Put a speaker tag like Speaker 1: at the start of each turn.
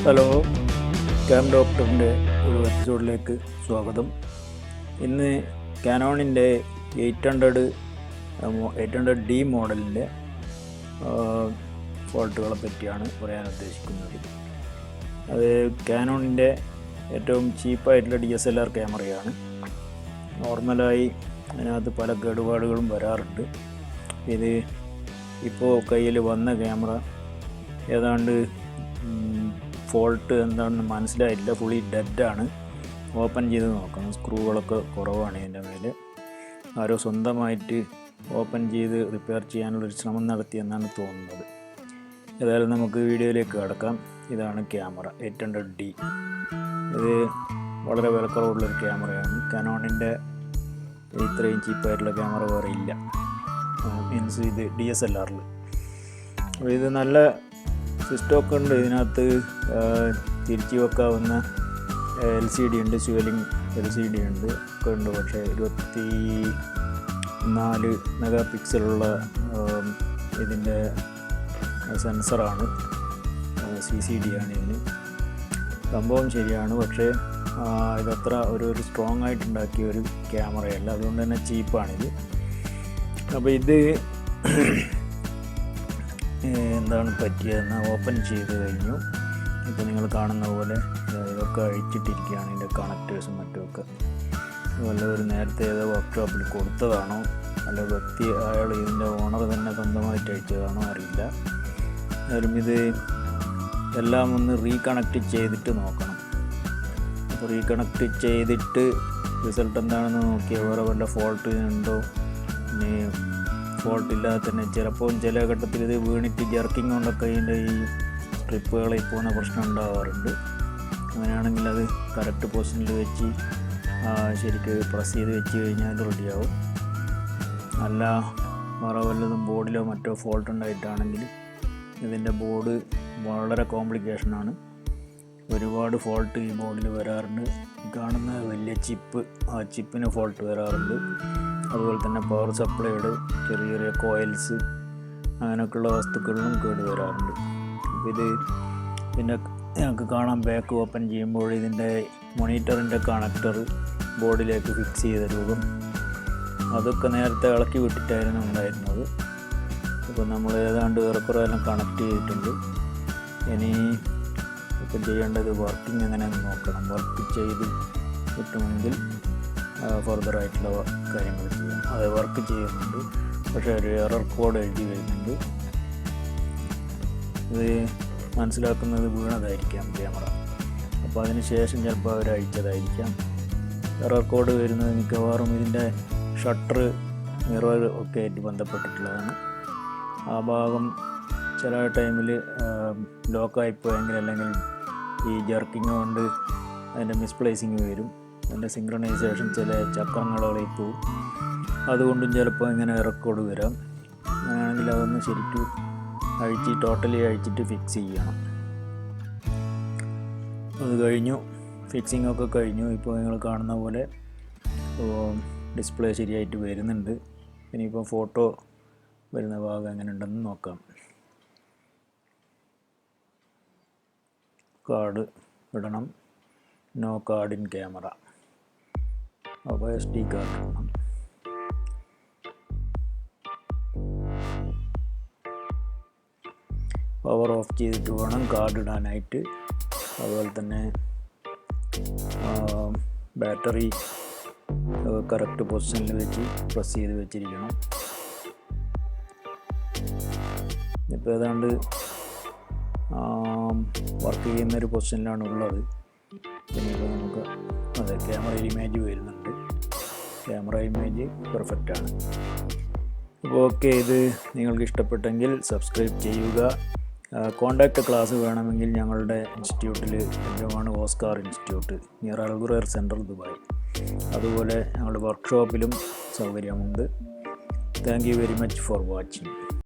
Speaker 1: Hello, cam ഡോക്ടറിൻ്റെ ഒരു എപ്പിസോഡിലേക്ക് സ്വാഗതം. ഇന്ന് കാനോണിൻ്റെ 800D മോഡലിൻ്റെ ഫോൾട്ടുകളെ പറ്റിയാണ് പറയാൻ ഉദ്ദേശിക്കുന്നത്. അത് കാനോണിൻ്റെ ഏറ്റവും ചീപ്പായിട്ടുള്ള DSLR ക്യാമറയാണ്. നോർമലായി അതിനകത്ത് പല കേടുപാടുകളും വരാറുണ്ട്. ഇത് ഇപ്പോൾ കയ്യിൽ വന്ന ക്യാമറ ഏതാണ്ട് ഫോൾട്ട് എന്താണെന്ന് മനസ്സിലായില്ല. ഫുള്ളി ഡെഡാണ്. ഓപ്പൺ ചെയ്ത് നോക്കണം. സ്ക്രൂകളൊക്കെ കുറവാണ് ഇതിൻ്റെ മേലെ. ആരോ സ്വന്തമായിട്ട് ഓപ്പൺ ചെയ്ത് റിപ്പയർ ചെയ്യാനുള്ളൊരു ശ്രമം നടത്തിയെന്നാണ് തോന്നുന്നത്. ഏതായാലും നമുക്ക് വീഡിയോയിലേക്ക് കടക്കാം. ഇതാണ് ക്യാമറ 800D. ഇത് വളരെ വിലക്കുറവുള്ളൊരു ക്യാമറയാണ്. കാനോണിൻ്റെ ഇത്രയും ചീപ്പായിട്ടുള്ള ക്യാമറ വേറെ ഇല്ല. മീൻസ് ഇത് DSLRൽ. അപ്പോൾ ഇത് നല്ല സിസ്റ്റമൊക്കെ ഉണ്ട്. ഇതിനകത്ത് തിരിച്ചു വെക്കാവുന്ന LCD ഉണ്ട്, സ്യൂവലിംഗ് LCD ഉണ്ട് ഒക്കെ ഉണ്ട്. പക്ഷേ 24 മെഗാ പിക്സലുള്ള ഇതിൻ്റെ സെൻസറാണ്. CCD ആണ് ഇതിന്. സംഭവം ശരിയാണ്, പക്ഷേ ഇതത്ര ഒരു സ്ട്രോങ് ആയിട്ടുണ്ടാക്കിയ ഒരു ക്യാമറയല്ല. അതുകൊണ്ട് തന്നെ ചീപ്പാണിത്. അപ്പോൾ ഇത് എന്താണ് പറ്റിയതെന്ന് ഓപ്പൺ ചെയ്ത് കഴിഞ്ഞു. ഇപ്പോൾ നിങ്ങൾ കാണുന്ന പോലെ ഇതൊക്കെ അഴിച്ചിട്ടിരിക്കുകയാണ്. ഇതിൻ്റെ കണക്റ്റേഴ്സും മറ്റുമൊക്കെ വല്ലവരും നേരത്തെ ഏതോ വർക്ക്ഷോപ്പിൽ കൊടുത്തതാണോ അല്ല അയാൾ ഇതിൻ്റെ ഓണർ തന്നെ സ്വന്തമായിട്ട് അഴിച്ചതാണോ അറിയില്ല. എന്നാലും ഇത് എല്ലാം ഒന്ന് റീകണക്റ്റ് ചെയ്തിട്ട് നോക്കണം. അപ്പോൾ റീകണക്റ്റ് ചെയ്തിട്ട് റിസൾട്ട് എന്താണെന്ന് നോക്കിയാൽ വേറെ വല്ല ഫോൾട്ട് ഉണ്ടോ, ഇനി ഫോൾട്ടില്ലാതെ തന്നെ ചിലപ്പോൾ ചില ഘട്ടത്തിൽ ഇത് വീണിട്ട് ജർക്കിങ് കൊണ്ടൊക്കെ ഇതിൻ്റെ ഈ സ്ട്രിപ്പുകളിൽ പോകുന്ന പ്രശ്നം ഉണ്ടാവാറുണ്ട്. അങ്ങനെയാണെങ്കിൽ അത് കറക്റ്റ് പൊസിഷനിൽ വെച്ച് ശരിക്ക് പ്രസ് ചെയ്ത് വെച്ച് കഴിഞ്ഞാൽ അത് റെഡിയാവും. അല്ല വേറെ വല്ലതും ബോർഡിലോ മറ്റോ ഫോൾട്ട് ഉണ്ടായിട്ടാണെങ്കിൽ ഇതിൻ്റെ ബോർഡ് വളരെ കോംപ്ലിക്കേഷനാണ്. ഒരുപാട് ഫോൾട്ട് ഈ ബോർഡിൽ വരാറുണ്ട്. കാണുന്ന വലിയ ചിപ്പ്, ആ ചിപ്പിന് ഫോൾട്ട് വരാറുണ്ട്. അതുപോലെ തന്നെ പവർ സപ്ലൈയുടെ ചെറിയ ചെറിയ കോയിൽസ് അങ്ങനെയൊക്കെയുള്ള വസ്തുക്കളിലും കേട് വരാറുണ്ട്. അപ്പോൾ ഇത് പിന്നെ ഞങ്ങൾക്ക് കാണാം, ബാക്ക് ഓപ്പൺ ചെയ്യുമ്പോൾ ഇതിൻ്റെ മോണിറ്ററിൻ്റെ കണക്ടർ ബോർഡിലേക്ക് ഫിക്സ് ചെയ്ത രൂപം അതൊക്കെ നേരത്തെ ഇളക്കി വിട്ടിട്ടായിരുന്നു ഉണ്ടായിരുന്നത്. അപ്പോൾ നമ്മൾ ഏതാണ്ട് ഏറെക്കുറെ എല്ലാം കണക്ട് ചെയ്തിട്ടുണ്ട്. ഇനി ഇപ്പം ചെയ്യേണ്ടത് വർക്കിംഗ് എങ്ങനെയാണെന്ന് നോക്കണം. വർക്ക് ചെയ്ത് കിട്ടുമെങ്കിൽ ഫർദറായിട്ടുള്ള കാര്യങ്ങൾ ചെയ്യാം. അത് വർക്ക് ചെയ്യുന്നുണ്ട്, പക്ഷേ ഒരു എറർ കോഡ് എഴുതി വരുന്നുണ്ട്. ഇത് മനസ്സിലാക്കുന്നത് വീണതായിരിക്കാം ക്യാമറ. അപ്പോൾ അതിന് ശേഷം ചിലപ്പോൾ അവർ അയച്ചതായിരിക്കാം. എറർ കോഡ് വരുന്നത് മിക്കവാറും ഇതിൻ്റെ ഷട്ടർ മിറർ ഒക്കെ ആയിട്ട് ബന്ധപ്പെട്ടിട്ടുള്ളതാണ്. ആ ഭാഗം ചില ടൈമിൽ ലോക്കായിപ്പോയെങ്കിൽ അല്ലെങ്കിൽ ഈ ജർക്കിങ് കൊണ്ട് അതിൻ്റെ മിസ്പ്ലേസിങ് വരും. അതിൻ്റെ സിങ്ക്രണൈസേഷൻ ചില ചക്രങ്ങളിൽ പോവും. അതുകൊണ്ടും ചിലപ്പോൾ ഇങ്ങനെ റെക്കോർഡ് വരാം. അങ്ങനെയാണെങ്കിൽ അതൊന്ന് ശരിക്കും ടോട്ടലി അഴിച്ചിട്ട് ഫിക്സ് ചെയ്യണം. അത് കഴിഞ്ഞു, ഫിക്സിങ്ങൊക്കെ കഴിഞ്ഞു. ഇപ്പോൾ നിങ്ങൾ കാണുന്ന പോലെ ഡിസ്പ്ലേ ശരിയായിട്ട് വരുന്നുണ്ട്. ഇനിയിപ്പോൾ ഫോട്ടോ വരുന്ന ഭാഗം എങ്ങനെ ഉണ്ടെന്ന് നോക്കാം. കാർഡ് ഇടണം. No card in camera. അപ്പോൾ SD കാർഡ് ഇടണം. പവർ ഓഫ് ചെയ്തിട്ട് വേണം കാർഡ് ഇടാനായിട്ട്. അതുപോലെ തന്നെ ബാറ്ററി കറക്റ്റ് പൊസിഷനിൽ വെച്ച് പ്രസ് ചെയ്ത് വെച്ചിരിക്കണം. ഇപ്പോൾ ഏതാണ്ട് വർക്ക് ചെയ്യുന്നൊരു പൊസിഷനിലാണ് ഉള്ളത്. പിന്നെ ഇപ്പോൾ നമുക്ക് അതെ ക്യാമറയിൽ ഇമേജ് വരുന്നുണ്ട്. ക്യാമറ ഇമേജ് പെർഫെക്റ്റാണ്. അപ്പോൾ ഓക്കെ, ഇത് നിങ്ങൾക്ക് ഇഷ്ടപ്പെട്ടെങ്കിൽ സബ്സ്ക്രൈബ് ചെയ്യുക. കോണ്ടാക്റ്റ് ക്ലാസ് വേണമെങ്കിൽ ഞങ്ങളുടെ ഇൻസ്റ്റിറ്റ്യൂട്ടിൽ ലഭ്യമാണ്. ഓസ്കാർ ഇൻസ്റ്റിറ്റ്യൂട്ട്, നിയർ അൽഗുറേർ സെൻട്രൽ, ദുബായ്. അതുപോലെ ഞങ്ങളുടെ വർക്ക്ഷോപ്പിലും സൗകര്യമുണ്ട്. Thank you very much for watching.